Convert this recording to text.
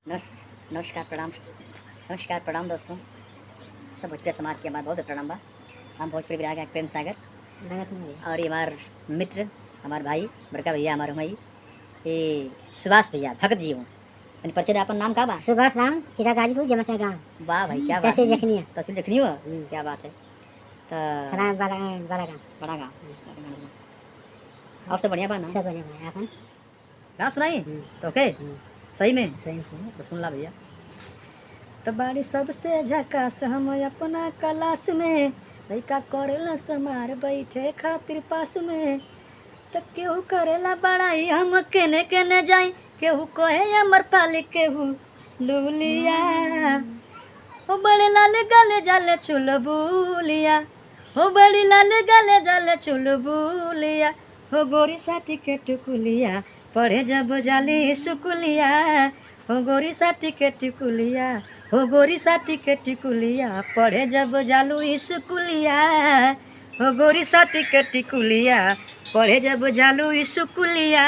नमस्कार प्रणाम। नमस्कार प्रणाम दोस्तों। सब भोजपुरी समाज के हमारे बहुत प्रणाम बा। हम भोजपुरी विराग हैं प्रेम सागर और ये हमार मित्र हमार भाई बड़का भैया हमारे भाई ये सुभाष भैया भगत जी हूँ। परिचय दे अपन नाम का बा? सुभाष राम चिरा गाजीपुर जमसा गाँव। वाह भाई क्या बात तहसील जखनिया। तहसील जखनी हुआ क्या बात है। तो बड़ा गाँव बड़ा गाँव और सब बढ़िया बा ना? सब बढ़िया बा। अपन गाँव सुनाई तो ओके सही में सही तो सुन ला भैया। तो बाड़ी सबसे झकास हम अपना क्लास में लइका करेला समार बैठे खातिर पास में। तो केहू करेला बड़ाई हम केने केने जाई केहू कहे अमर पाली केहू लुलिया हो बड़े लाल गले जाले चुलबुलिया हो बड़ी लाल गले जाले चुलबुलिया हो गोरी सा टिकट कुलिया पढ़े जब जाली सुकुलिया हो गोरी सा टिकट कुलिया हो गोरी सा टिकट कुलिया पढ़े जब जालू स्कूलिया हो गोरी सा टिकट कुलिया पढ़े जब जालू स्कूलिया।